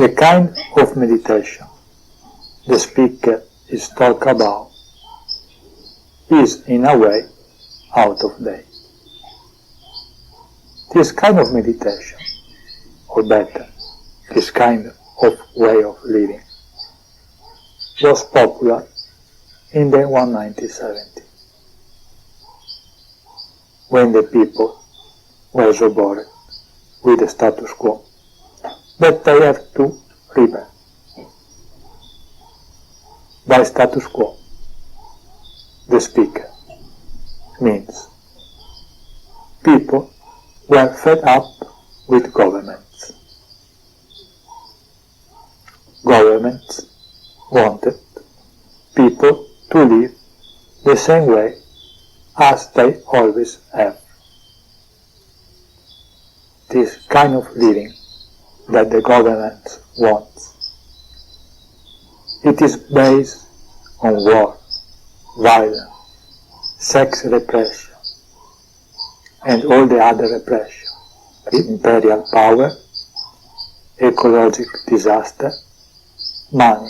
The kind of meditation the speaker is talking about is in a way out of date. This kind of meditation, or better, this kind of way of living, was popular in the 1970s, when the people were so bored with the status quo that they have to rebel. By status quo, the speaker means people were fed up with governments. Governments wanted people to live the same way as they always have. This kind of living that the government wants, it is based on war, violence, sex repression, and all the other repression, imperial power, ecological disaster, money,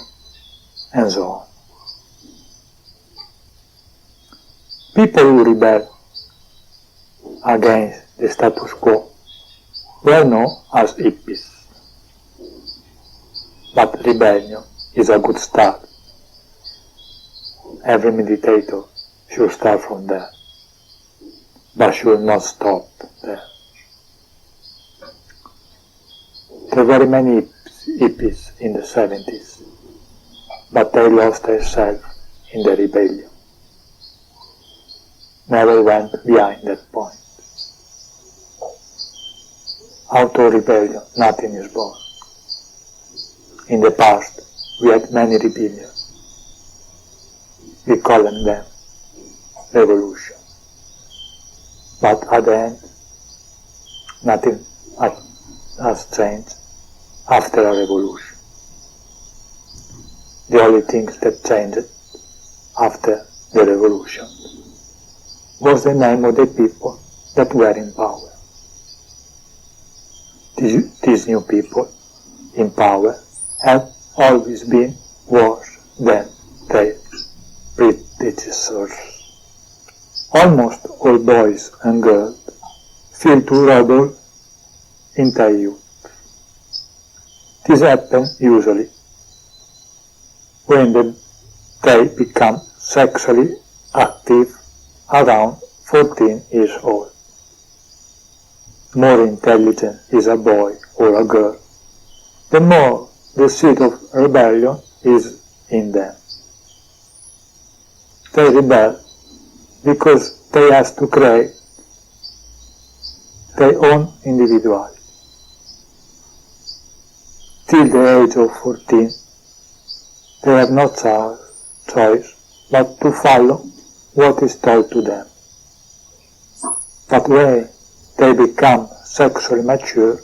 and so on. People who rebel against the status quo were known as hippies. But rebellion is a good start. Every meditator should start from there, but should not stop there. There were many hippies in the 70s, but they lost themselves in the rebellion. Never went behind that point. Out of rebellion, nothing is born. In the past, we had many rebellions. We call them revolution. But at the end, nothing has changed after a revolution. The only thing that changed after the revolution was the name of the people that were in power. These new people in power have always been worse than their predecessors. Almost all boys and girls feel to rebel in their youth. This happens usually when they become sexually active around 14 years old. More intelligent is a boy or a girl, the more the seed of rebellion is in them. They rebel because they have to create their own individuality. Till the age of 14, they have no choice but to follow what is told to them. But when they become sexually mature,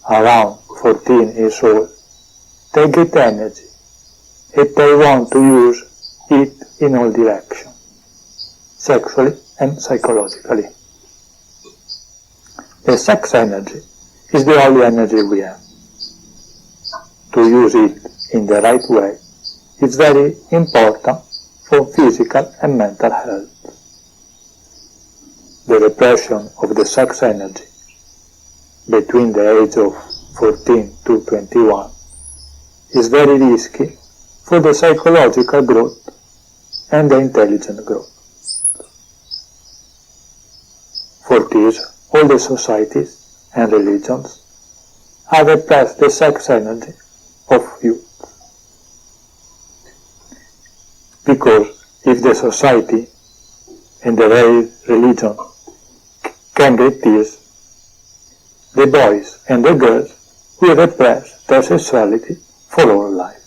around 14 years old, they get energy, and they want to use it in all directions, sexually and psychologically. The sex energy is the only energy we have. To use it in the right way is very important for physical and mental health. The repression of the sex energy between the age of 14 to 21 is very risky for the psychological growth and the intelligent growth. For this, all the societies and religions have repressed the sex energy of youth. Because if the society and the religion can get this, the boys and the girls will repress their sexuality for all life.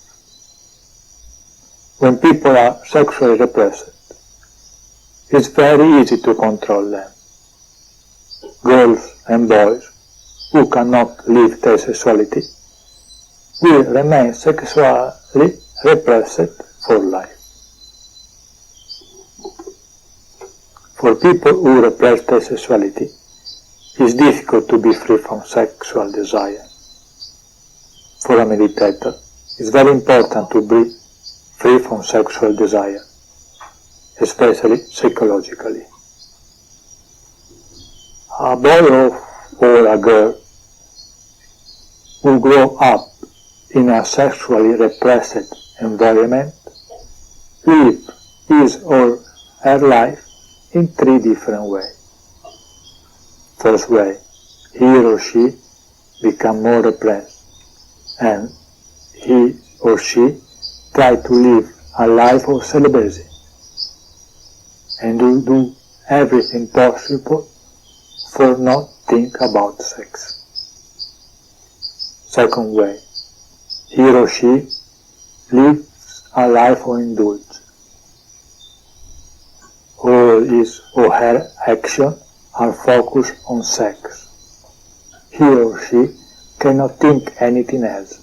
When people are sexually repressed, it's very easy to control them. Girls and boys who cannot live their sexuality will remain sexually repressed for life. For people who repress their sexuality, it's difficult to be free from sexual desire. For a meditator, it's very important to be free from sexual desire, especially psychologically. A boy or a girl who grow up in a sexually repressed environment live his or her life in three different ways. First way, he or she become more repressed, and he or she try to live a life of celibacy and do everything possible for not think about sex. Second way, he or she lives a life of indulgence. All his or her actions are focused on sex. He or she cannot think anything else.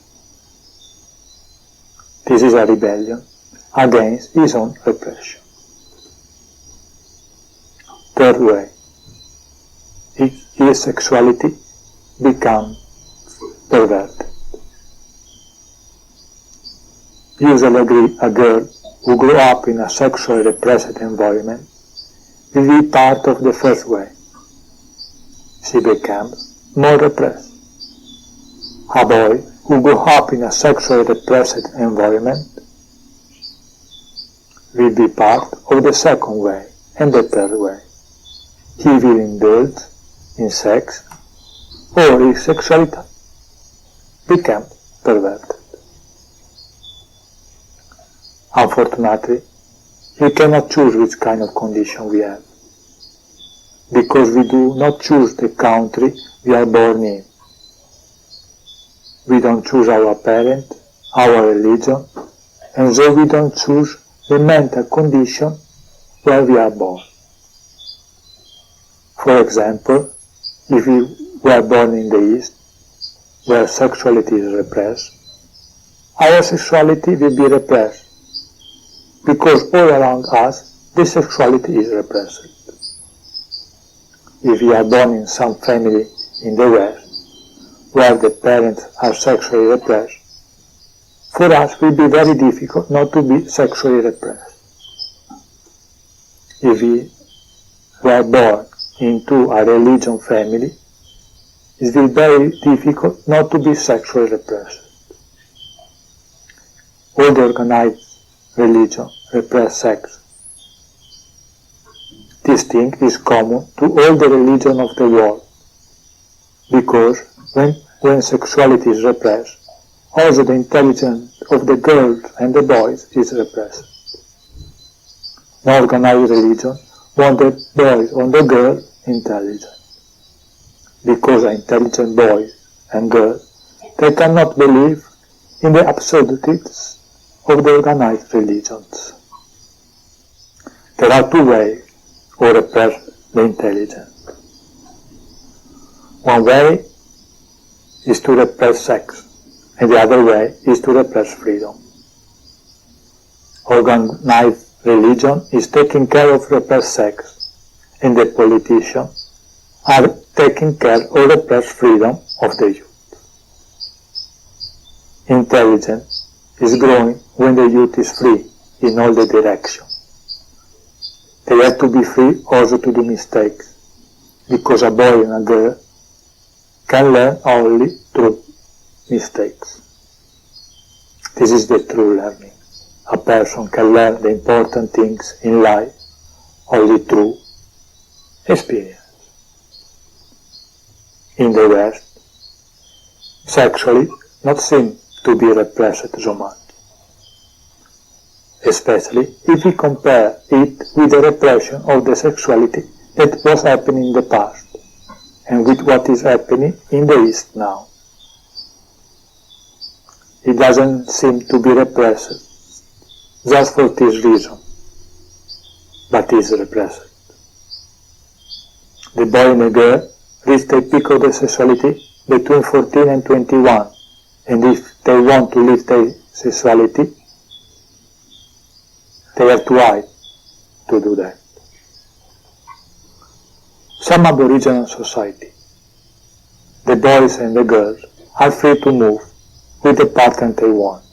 This is a rebellion against his own repression. Third way, his sexuality becomes perverted. Usually a girl who grew up in a sexually repressed environment will be part of the first way. She becomes more repressed. A boy who grew up in a sexually repressed environment will be part of the second way and the third way. He will indulge in sex, or his sexuality becomes perverted. Unfortunately, we cannot choose which kind of condition we have, because we do not choose the country we are born in. We don't choose our parent, our religion, and so we don't choose the mental condition where we are born. For example, if we were born in the East, where sexuality is repressed, our sexuality will be repressed, because all around us the sexuality is repressed. If we are born in some family in the West, where the parents are sexually repressed, for us it will be very difficult not to be sexually repressed. If we were born into a religion family, it will be very difficult not to be sexually repressed. All the organized religion repress sex. This thing is common to all the religions of the world, because when sexuality is repressed, also the intelligence of the girls and the boys is repressed. No organized religion wants the boys or the girls intelligent, because an intelligent boy and girl, they cannot believe in the absurdities of the organized religions. There are two ways to repress the intelligence. One way is to repress sex, and the other way is to repress freedom. Organized religion is taking care of repressed sex, and the politicians are taking care of repressed freedom of the youth. Intelligence is growing when the youth is free in all the directions. They have to be free also to do mistakes, because a boy and a girl can learn only through mistakes. This is the true learning. A person can learn the important things in life only through experience. In the West, sexually not seem to be repressed so much, especially if we compare it with the repression of the sexuality that was happening in the past, and with what is happening in the East now. It doesn't seem to be repressed just for this reason, but is repressed. The boy and the girl reach the peak of the sexuality between 14 and 21, and if they want to live their sexuality, they have to hide to do that. Some Aboriginal society, the boys and the girls are free to move with the partner they want.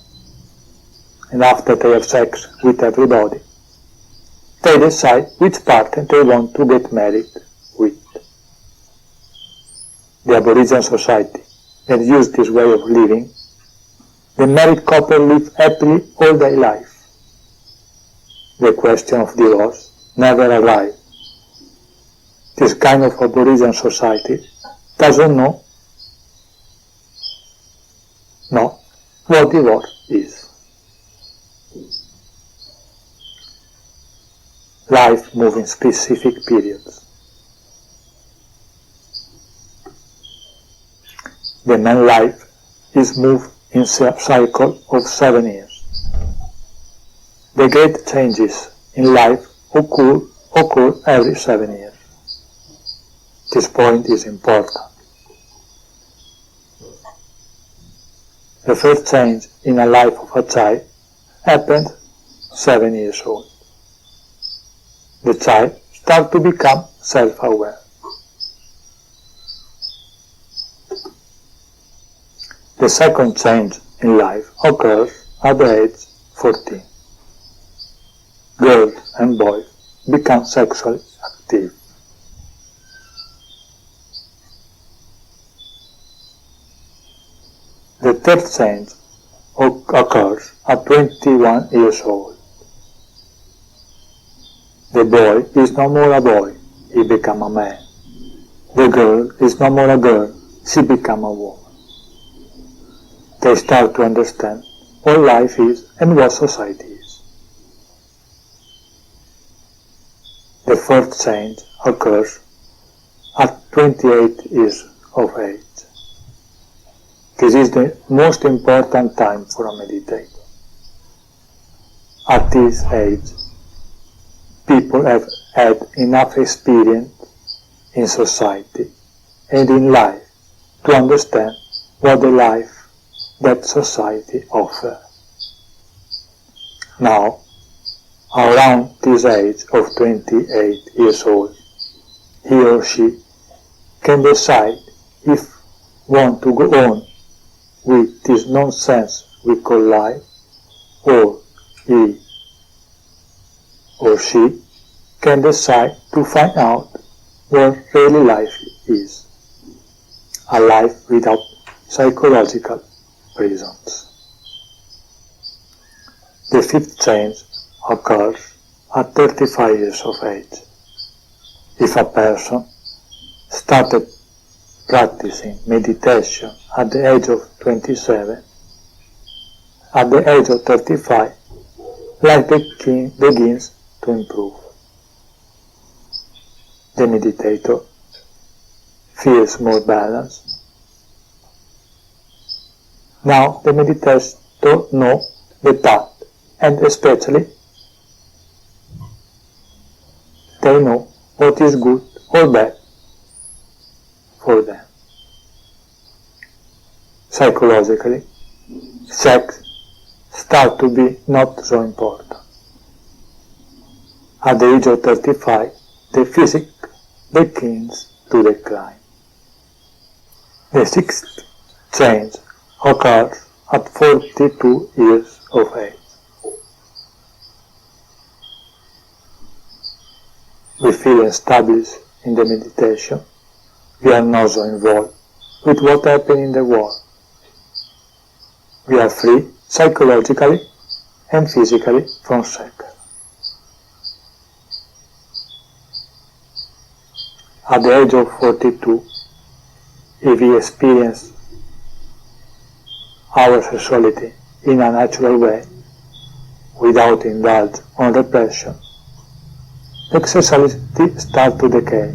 And after they have sex with everybody, they decide which partner they want to get married with. The Aboriginal society that used this way of living, the married couple live happily all their life. The question of divorce never arrived. This kind of Aboriginal society doesn't know what divorce is. Life moves in specific periods. The man's life is moved in a cycle of 7 years. The great changes in life occur every 7 years. This point is important. The first change in the life of a child happened 7 years old. The child starts to become self-aware. The second change in life occurs at the age 14. Girls and boys become sexually active. The third change occurs at 21 years old. The boy is no more a boy, he becomes a man. The girl is no more a girl, she becomes a woman. They start to understand what life is and what society is. The fourth change occurs at 28 years of age. This is the most important time for a meditator. At this age, people have had enough experience in society and in life to understand what the life that society offers. Now, around this age of 28 years old, he or she can decide if want to go on with this nonsense we call life, or he or she can decide to find out what really life is, a life without psychological prisons. The fifth change occurs at 35 years of age. If a person started practicing meditation at the age of 27, at the age of 35, life begins to improve. The meditator feels more balanced. Now the meditator knows the path, and especially they know what is good or bad for them. Psychologically, sex starts to be not so important. At the age of 35, the physique begins to decline. The sixth change occurs at 42 years of age. We feel established in the meditation. We are not so involved with what happens in the world. We are free psychologically and physically from sex. At the age of 42, if we experience our sexuality in a natural way, without indulge on repression, the sexuality starts to decay.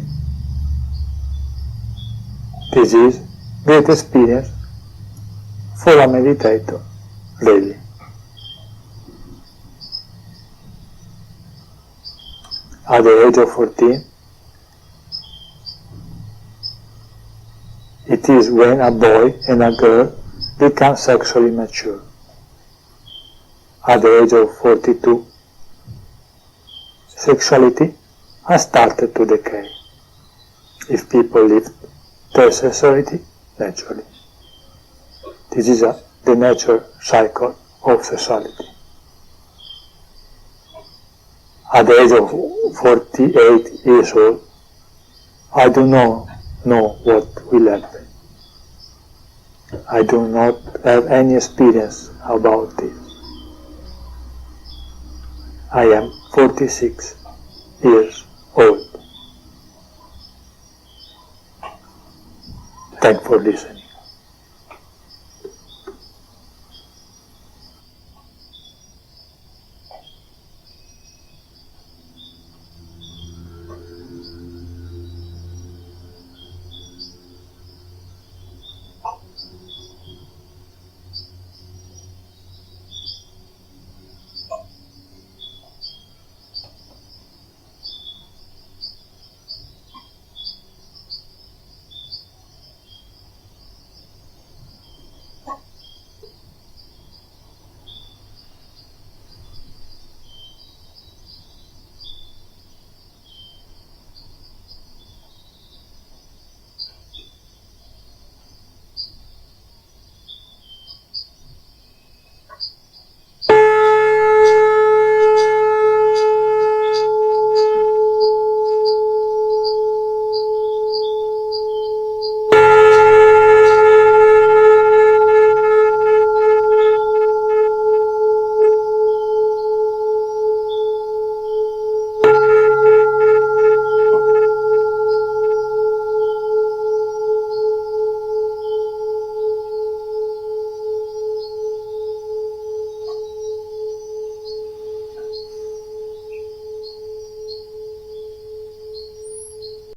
This is great experience for a meditator, really. At the age of 14, it is when a boy and a girl become sexually mature. At the age of 42, sexuality has started to decay, if people live their sexuality naturally. This is a the natural cycle of sexuality. At the age of 48 years old, I do not know what will happen. I do not have any experience about this. I am 46 years old. Thanks for listening.